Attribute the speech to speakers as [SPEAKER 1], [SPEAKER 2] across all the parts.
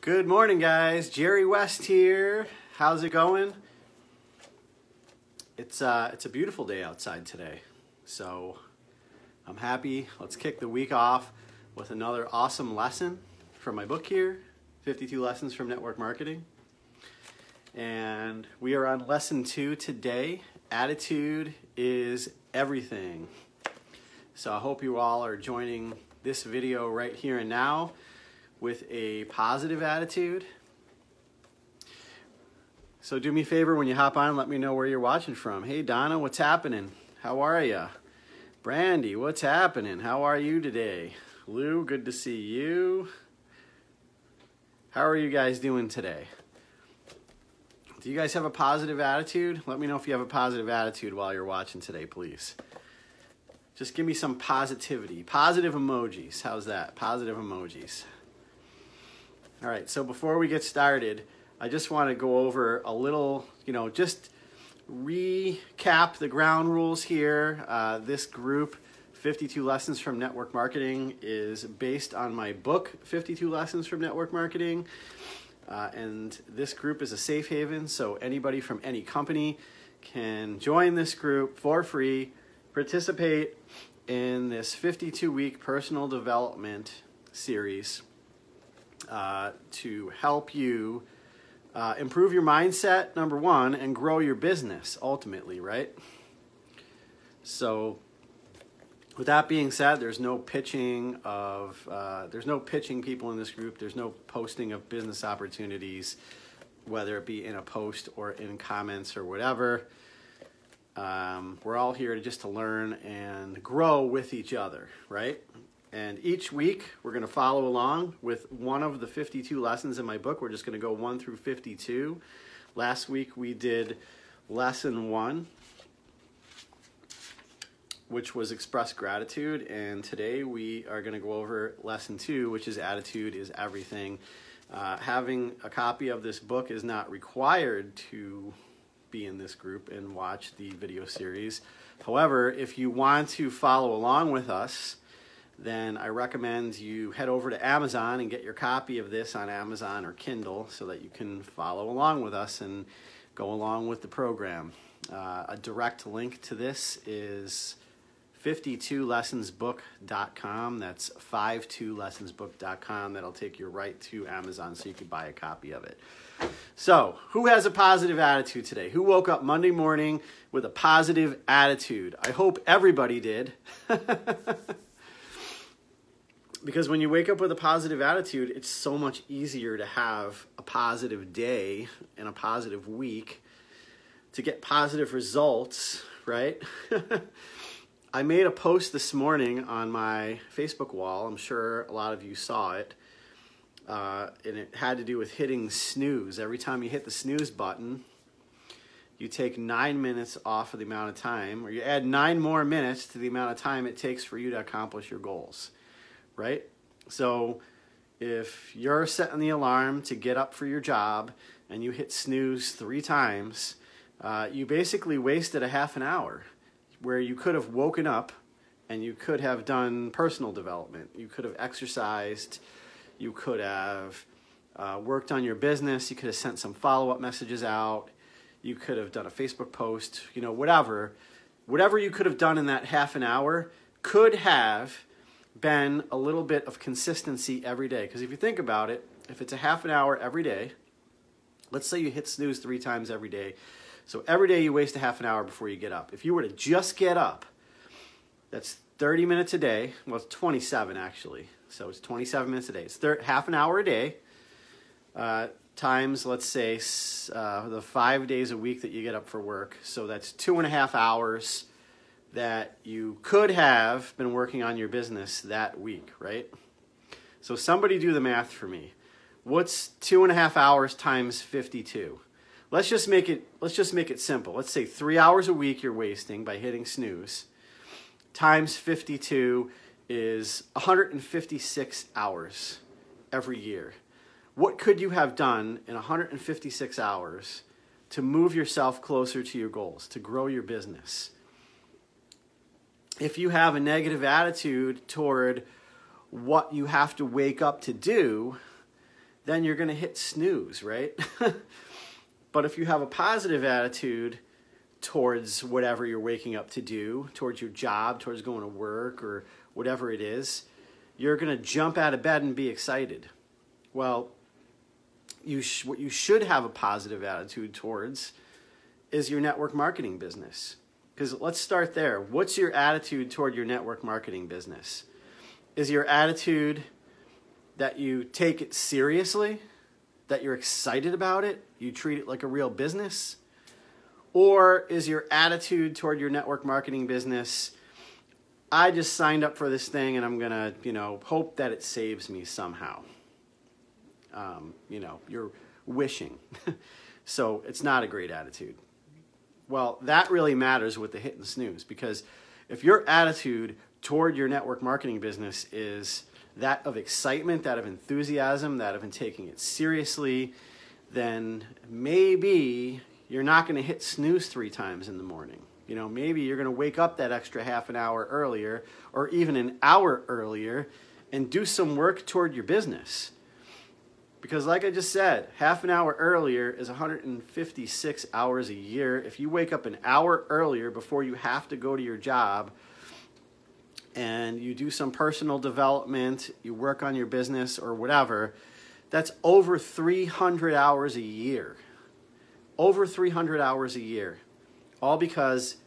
[SPEAKER 1] Good morning, guys. Jerry West here. How's it going? It's a beautiful day outside today, so I'm happy. Let's kick the week off with another awesome lesson from my book here, 52 Lessons from Network Marketing. And we are on lesson 2 today. Attitude is everything. So I hope you all are joining this video right here and now with a positive attitude. So do me a favor when you hop on, let me know where you're watching from. Hey Donna, what's happening? How are ya? Brandy, what's happening? How are you today? Lou, good to see you. How are you guys doing today? Do you guys have a positive attitude? Let me know if you have a positive attitude while you're watching today, please. Just give me some positivity. Positive emojis. How's that? Positive emojis. All right, so before we get started, I just want to go over a little, just recap the ground rules here. This group, 52 Lessons from Network Marketing, is based on my book, 52 Lessons from Network Marketing. And this group is a safe haven, so anybody from any company can join this group for free, participate in this 52-week personal development series to help you improve your mindset, number one, and grow your business ultimately, right? So with that being said, there's no pitching people in this group. There's no posting of business opportunities, whether it be in a post or in comments or whatever. We're all here just to learn and grow with each other, right? And each week, we're going to follow along with one of the 52 lessons in my book. We're just going to go 1 through 52. Last week, we did lesson 1, which was express gratitude. And today, we are going to go over lesson 2, which is attitude is everything. Having a copy of this book is not required to be in this group and watch the video series. However, if you want to follow along with us, then I recommend you head over to Amazon and get your copy of this on Amazon or Kindle so that you can follow along with us and go along with the program. A direct link to this is 52lessonsbook.com. That's 52lessonsbook.com. That'll take you right to Amazon so you can buy a copy of it. So, who has a positive attitude today? Who woke up Monday morning with a positive attitude? I hope everybody did. Because when you wake up with a positive attitude, it's so much easier to have a positive day and a positive week, to get positive results, right? I made a post this morning on my Facebook wall. I'm sure a lot of you saw it. And it had to do with hitting snooze. Every time you hit the snooze button, you take 9 minutes off of the amount of time, or you add 9 more minutes to the amount of time it takes for you to accomplish your goals. Right? So if you're setting the alarm to get up for your job and you hit snooze 3 times, you basically wasted a half an hour where you could have woken up and you could have done personal development. You could have exercised. You could have worked on your business. You could have sent some follow-up messages out. You could have done a Facebook post, whatever. Whatever you could have done in that half an hour could have been a little bit of consistency every day. Because if you think about it, if it's a half an hour every day, let's say you hit snooze 3 times every day. So every day you waste a half an hour before you get up. If you were to just get up, that's 30 minutes a day. Well, it's 27 actually. So it's 27 minutes a day. It's half an hour a day times, let's say, the 5 days a week that you get up for work. So that's 2.5 hours that you could have been working on your business that week, right? So somebody do the math for me. What's 2.5 hours times 52? Let's just make it simple. Let's say 3 hours a week you're wasting by hitting snooze. Times 52 is 156 hours every year. What could you have done in 156 hours to move yourself closer to your goals, to grow your business? If you have a negative attitude toward what you have to wake up to do, then you're going to hit snooze, right? But if you have a positive attitude towards whatever you're waking up to do, towards your job, towards going to work or whatever it is, you're going to jump out of bed and be excited. Well, what you should have a positive attitude towards is your network marketing business. Because let's start there. What's your attitude toward your network marketing business? Is your attitude that you take it seriously, that you're excited about it, you treat it like a real business? Or is your attitude toward your network marketing business, I just signed up for this thing and I'm going to, hope that it saves me somehow? You're wishing. So it's not a great attitude. Well, that really matters with the hit and snooze, because if your attitude toward your network marketing business is that of excitement, that of enthusiasm, that of taking it seriously, then maybe you're not going to hit snooze 3 times in the morning. Maybe you're going to wake up that extra half an hour earlier or even an hour earlier and do some work toward your business. Because like I just said, half an hour earlier is 156 hours a year. If you wake up an hour earlier before you have to go to your job and you do some personal development, you work on your business or whatever, that's over 300 hours a year. Over 300 hours a year. All because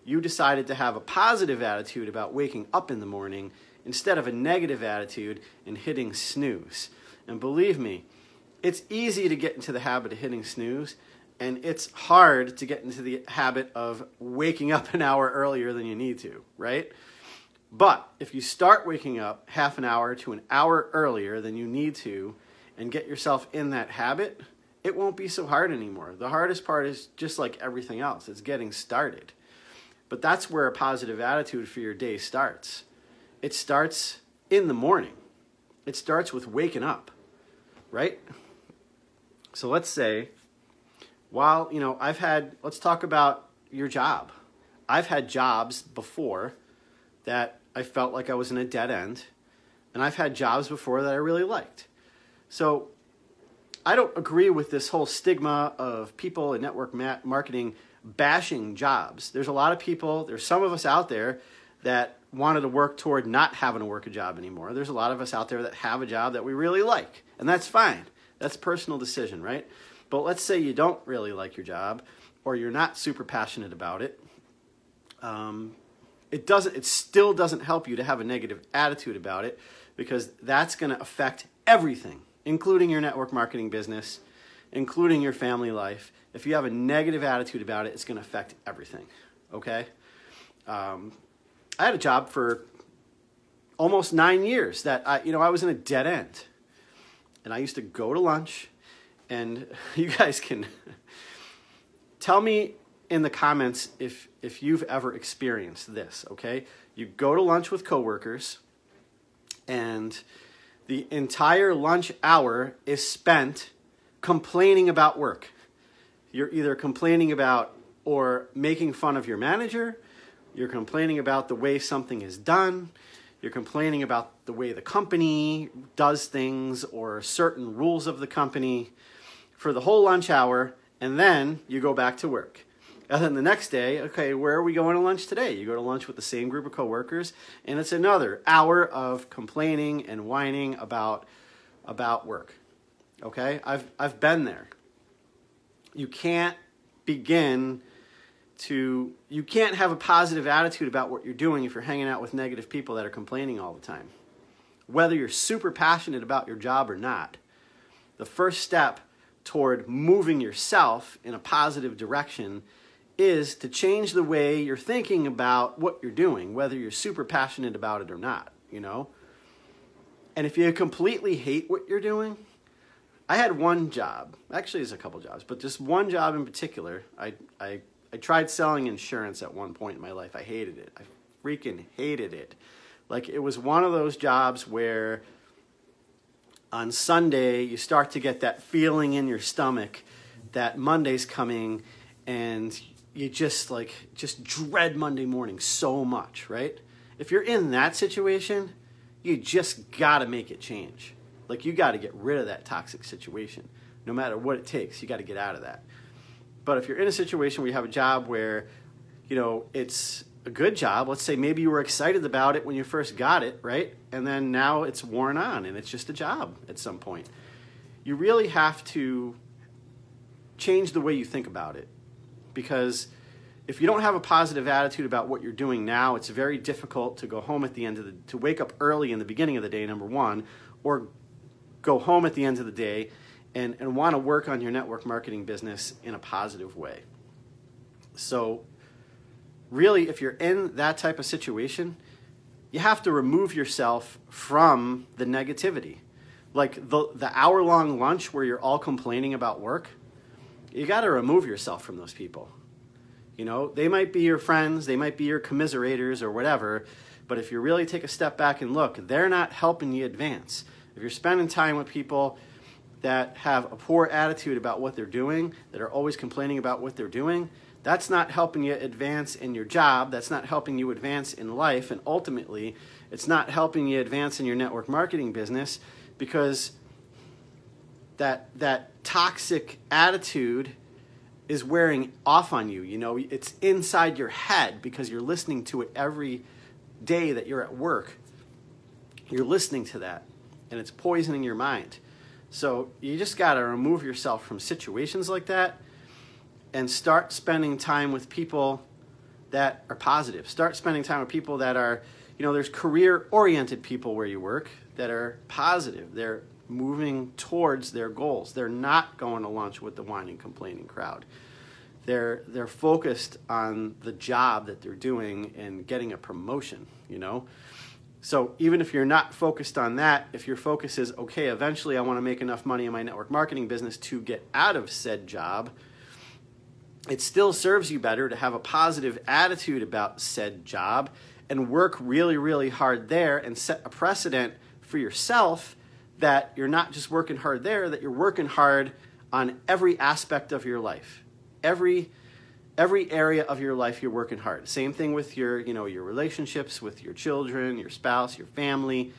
[SPEAKER 1] you decided to have a positive attitude about waking up in the morning instead of a negative attitude and hitting snooze. And believe me, it's easy to get into the habit of hitting snooze, and it's hard to get into the habit of waking up an hour earlier than you need to, right? But if you start waking up half an hour to an hour earlier than you need to and get yourself in that habit, it won't be so hard anymore. The hardest part is just like everything else. It's getting started. But that's where a positive attitude for your day starts. It starts in the morning. It starts with waking up, right? So let's say, let's talk about your job. I've had jobs before that I felt like I was in a dead end, and I've had jobs before that I really liked. So I don't agree with this whole stigma of people in network marketing bashing jobs. There's a lot of people, there's some of us out there that wanted to work toward not having to work a job anymore. There's a lot of us out there that have a job that we really like, and that's fine. That's a personal decision, right? But let's say you don't really like your job, or you're not super passionate about it. It still doesn't help you to have a negative attitude about it, because that's going to affect everything, including your network marketing business, including your family life. If you have a negative attitude about it, it's going to affect everything, okay? I had a job for almost 9 years that I was in a dead end. And I used to go to lunch, and you guys can tell me in the comments if you've ever experienced this, okay? You go to lunch with coworkers, and the entire lunch hour is spent complaining about work. You're either complaining about or making fun of your manager, you're complaining about the way something is done, you're complaining about the way the company does things or certain rules of the company for the whole lunch hour, and then you go back to work. And then the next day, okay, where are we going to lunch today? You go to lunch with the same group of coworkers, and it's another hour of complaining and whining about work. Okay? I've been there. You can't have a positive attitude about what you're doing if you're hanging out with negative people that are complaining all the time. Whether you're super passionate about your job or not, the first step toward moving yourself in a positive direction is to change the way you're thinking about what you're doing, whether you're super passionate about it or not, And if you completely hate what you're doing, I had one job, actually there's a couple jobs, but just one job in particular. I tried selling insurance at one point in my life. I hated it. I freaking hated it. Like, it was one of those jobs where on Sunday you start to get that feeling in your stomach that Monday's coming, and you just dread Monday morning so much, right? If you're in that situation, you just gotta make it change. Like, you got to get rid of that toxic situation. No matter what it takes, you got to get out of that. But if you're in a situation where you have a job where, you know, it's a good job, let's say maybe you were excited about it when you first got it, right? And then now it's worn on and it's just a job at some point. You really have to change the way you think about it, because if you don't have a positive attitude about what you're doing now, it's very difficult to go home at the end of to wake up early in the beginning of the day, number one, or go home at the end of the day and want to work on your network marketing business in a positive way. So really, if you're in that type of situation, you have to remove yourself from the negativity. Like the hour-long lunch where you're all complaining about work, you got to remove yourself from those people. You know, they might be your friends, they might be your commiserators or whatever, but if you really take a step back and look, they're not helping you advance. If you're spending time with people that have a poor attitude about what they're doing, that are always complaining about what they're doing, that's not helping you advance in your job, that's not helping you advance in life, and ultimately, it's not helping you advance in your network marketing business, because that toxic attitude is wearing off on you. You know, it's inside your head because you're listening to it every day that you're at work. You're listening to that, and it's poisoning your mind. So you just got to remove yourself from situations like that and start spending time with people that are positive. Start spending time with people that are, you know, there's career-oriented people where you work that are positive. They're moving towards their goals. They're not going to lunch with the whining, complaining crowd. They're focused on the job that they're doing and getting a promotion, you know. So even if you're not focused on that, if your focus is, okay, eventually I want to make enough money in my network marketing business to get out of said job, it still serves you better to have a positive attitude about said job and work really, really hard there and set a precedent for yourself that you're not just working hard there, that you're working hard on every aspect of your life. Every area of your life you're working hard. Same thing with your, you know, your relationships with your children, your spouse, your family.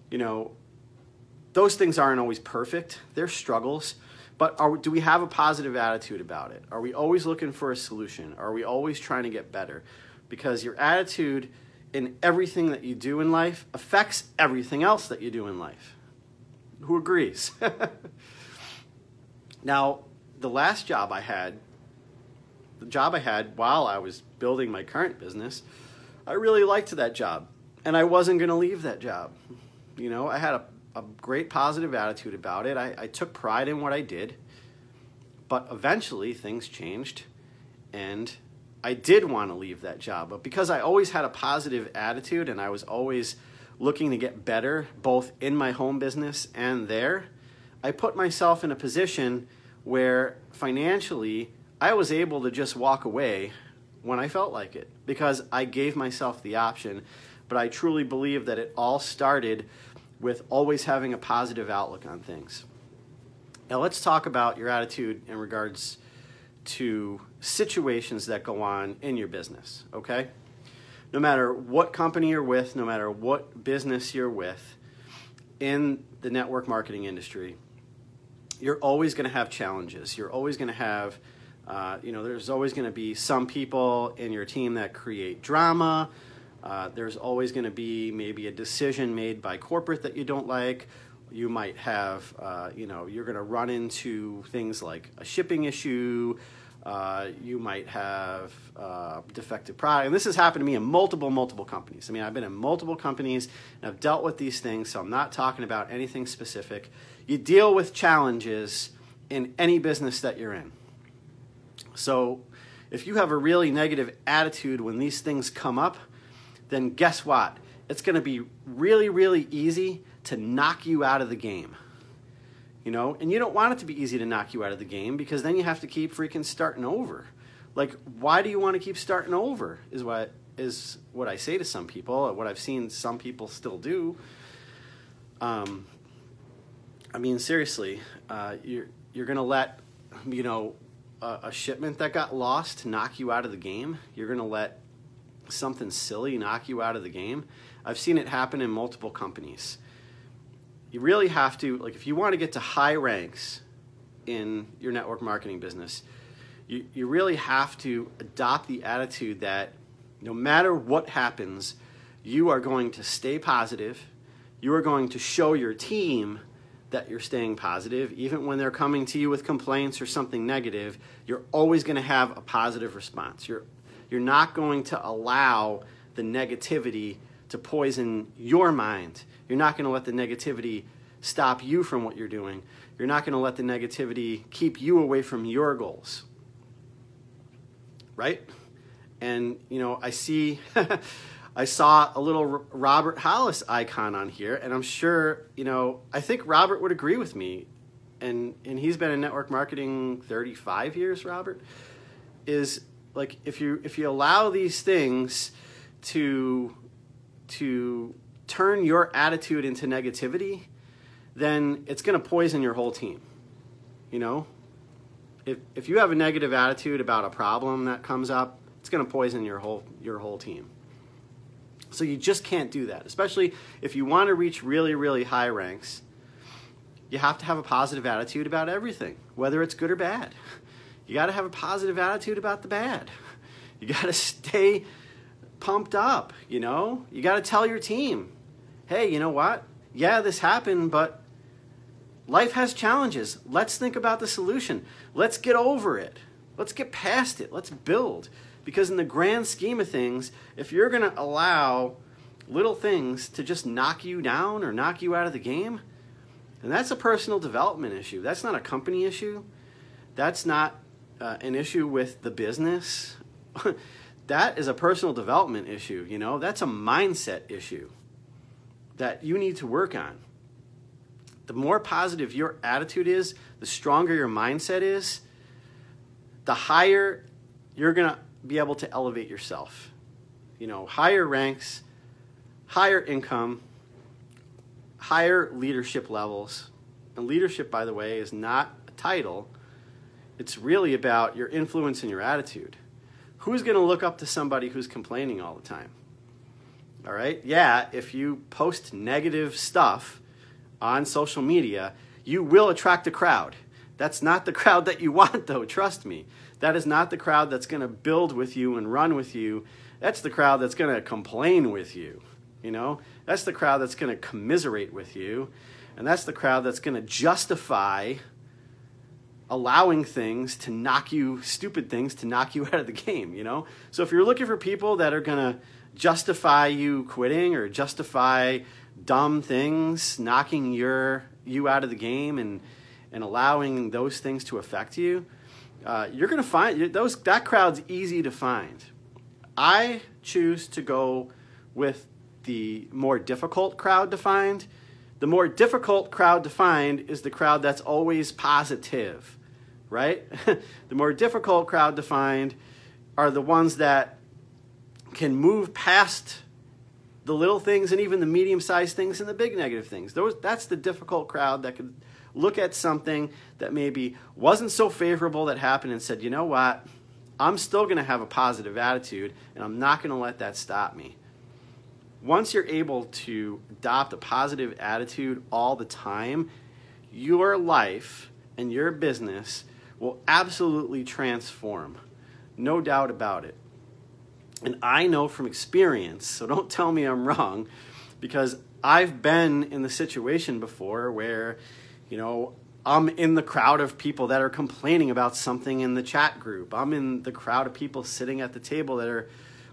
[SPEAKER 1] You know, those things aren't always perfect. They're struggles. But do we have a positive attitude about it? Are we always looking for a solution? Are we always trying to get better? Because your attitude in everything that you do in life affects everything else that you do in life. Who agrees? Now, the last job I had, the job I had while I was building my current business, I really liked that job. And I wasn't going to leave that job. You know, I had a great positive attitude about it. I took pride in what I did. But eventually things changed. And I did want to leave that job. But because I always had a positive attitude and I was always looking to get better, both in my home business and there, I put myself in a position where financially I was able to just walk away when I felt like it because I gave myself the option. But I truly believe that it all started with always having a positive outlook on things. Now let's talk about your attitude in regards to situations that go on in your business, okay? No matter what company you're with, no matter what business you're with in the network marketing industry, you're always going to have challenges. You're always going to have, there's always going to be some people in your team that create drama. There's always going to be maybe a decision made by corporate that you don't like. You might have, you're going to run into things like a shipping issue. You might have defective product. And this has happened to me in multiple companies. I mean, I've been in multiple companies and I've dealt with these things, so I'm not talking about anything specific. You deal with challenges in any business that you're in. So if you have a really negative attitude when these things come up, then guess what? It's going to be really, really easy to knock you out of the game. You know, and you don't want it to be easy to knock you out of the game because then you have to keep freaking starting over. Like, why do you want to keep starting over is what I say to some people, what I've seen some people still do. I mean, seriously, you're going to let, a shipment that got lost knock you out of the game? You're going to let something silly knock you out of the game? I've seen it happen in multiple companies. you really have to, like, if you want to get to high ranks in your network marketing business, you really have to adopt the attitude that no matter what happens, you are going to stay positive. You are going to show your team that you're staying positive. Even when they're coming to you with complaints or something negative, you're always going to have a positive response. You're not going to allow the negativity to poison your mind. You're not going to let the negativity stop you from what you're doing. You're not going to let the negativity keep you away from your goals. Right? And, you know, I saw a little Robert Hollis icon on here, and I'm sure, you know, I think Robert would agree with me. And he's been in network marketing 35 years, Robert. Is like, if you allow these things to turn your attitude into negativity, then it's going to poison your whole team. You know? If you have a negative attitude about a problem that comes up, it's going to poison your whole team. So you just can't do that, especially if you want to reach really, really high ranks. You have to have a positive attitude about everything, whether it's good or bad. You got to have a positive attitude about the bad. You got to stay pumped up, you know? You got to tell your team, hey, you know what? Yeah, this happened, but life has challenges. Let's think about the solution. Let's get over it. Let's get past it. Let's build. Because in the grand scheme of things, if you're going to allow little things to just knock you down or knock you out of the game, then that's a personal development issue. That's not a company issue. That's not an issue with the business. That is a personal development issue, you know? That's a mindset issue that you need to work on. The more positive your attitude is, the stronger your mindset is, the higher you're going to be able to elevate yourself. You know, higher ranks, higher income, higher leadership levels. And leadership, by the way, is not a title. It's really about your influence and your attitude. Who's going to look up to somebody who's complaining all the time? All right? Yeah, if you post negative stuff on social media, you will attract a crowd. That's not the crowd that you want, though, trust me. That is not the crowd that's going to build with you and run with you. That's the crowd that's going to complain with you, you know? That's the crowd that's going to commiserate with you. And that's the crowd that's going to justify allowing things to knock you, stupid things to knock you out of the game, you know? So if you're looking for people that are going to justify you quitting or justify dumb things, knocking you out of the game and allowing those things to affect you, you're going to find that crowd's easy to find. I choose to go with the more difficult crowd to find. The more difficult crowd to find is the crowd that's always positive, right? The more difficult crowd to find are the ones that can move past the little things and even the medium-sized things and the big negative things. That's the difficult crowd that could look at something that maybe wasn't so favorable that happened and said, you know what, I'm still going to have a positive attitude and I'm not going to let that stop me. Once you're able to adopt a positive attitude all the time, your life and your business will absolutely transform. No doubt about it. And I know from experience, so don't tell me I'm wrong, because I've been in the situation before where, you know, I'm in the crowd of people that are complaining about something in the chat group. I'm in the crowd of people sitting at the table that are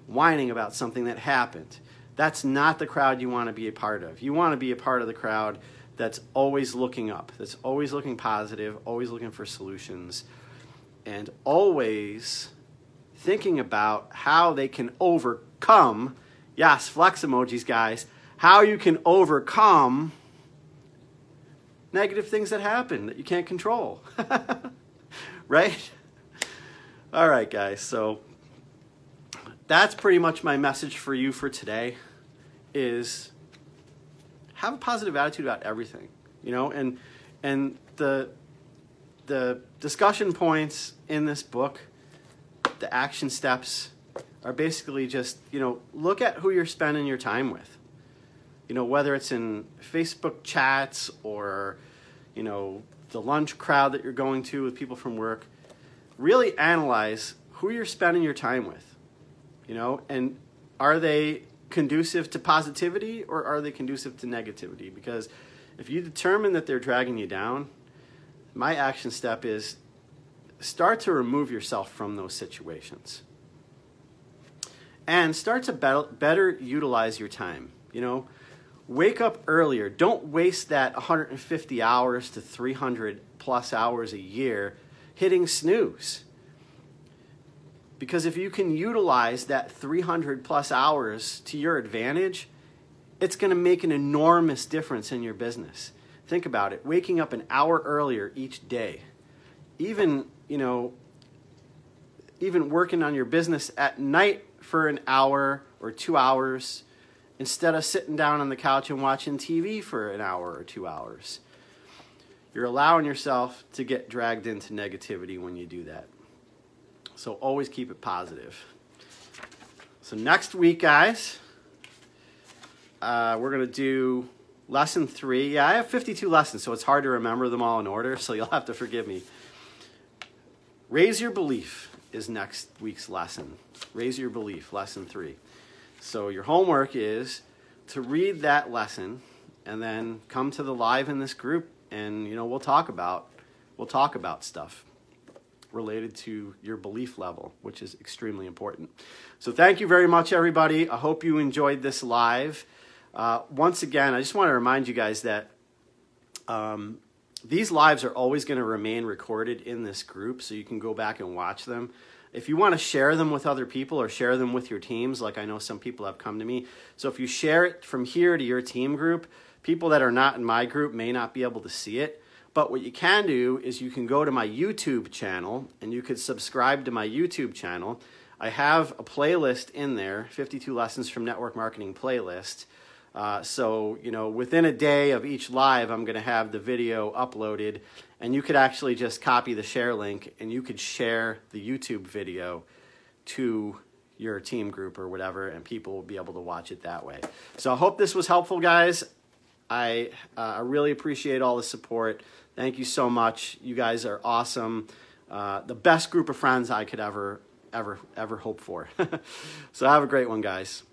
[SPEAKER 1] whining about something that happened. That's not the crowd you want to be a part of. You want to be a part of the crowd that's always looking up, that's always looking positive, always looking for solutions, and always thinking about how they can overcome, yes, flex emojis, guys, how you can overcome negative things that happen that you can't control. Right? All right, guys, so that's pretty much my message for you for today, is have a positive attitude about everything, you know, and the discussion points in this book, the action steps, are basically just, you know, look at who you're spending your time with. you know, whether it's in Facebook chats or, you know, the lunch crowd that you're going to with people from work, really analyze who you're spending your time with, you know, and are they conducive to positivity or are they conducive to negativity? Because if you determine that they're dragging you down, my action step is start to remove yourself from those situations and start to better utilize your time. You know, wake up earlier. Don't waste that 150 hours to 300 plus hours a year hitting snooze. Because if you can utilize that 300 plus hours to your advantage, it's going to make an enormous difference in your business. Think about it. Waking up an hour earlier each day, even, you know, even working on your business at night for an hour or 2 hours instead of sitting down on the couch and watching TV for an hour or 2 hours. You're allowing yourself to get dragged into negativity when you do that. So always keep it positive. So next week, guys, we're going to do lesson 3. Yeah, I have 52 lessons, so it's hard to remember them all in order, so you'll have to forgive me. Raise your belief is next week's lesson. Raise your belief, lesson 3. So your homework is to read that lesson and then come to the live in this group, and you know, we'll talk about stuff related to your belief level, which is extremely important. So thank you very much, everybody. I hope you enjoyed this live. Once again, I just want to remind you guys that these lives are always going to remain recorded in this group, so you can go back and watch them. If you want to share them with other people or share them with your teams, like I know some people have come to me. So if you share it from here to your team group, people that are not in my group may not be able to see it. But what you can do is you can go to my YouTube channel and you could subscribe to my YouTube channel. I have a playlist in there, 52 Lessons from Network Marketing playlist. So, you know, within a day of each live, I'm going to have the video uploaded, and you could actually just copy the share link and you could share the YouTube video to your team group or whatever, and people will be able to watch it that way. So I hope this was helpful, guys. I really appreciate all the support. Thank you so much. You guys are awesome. The best group of friends I could ever hope for. So have a great one, guys.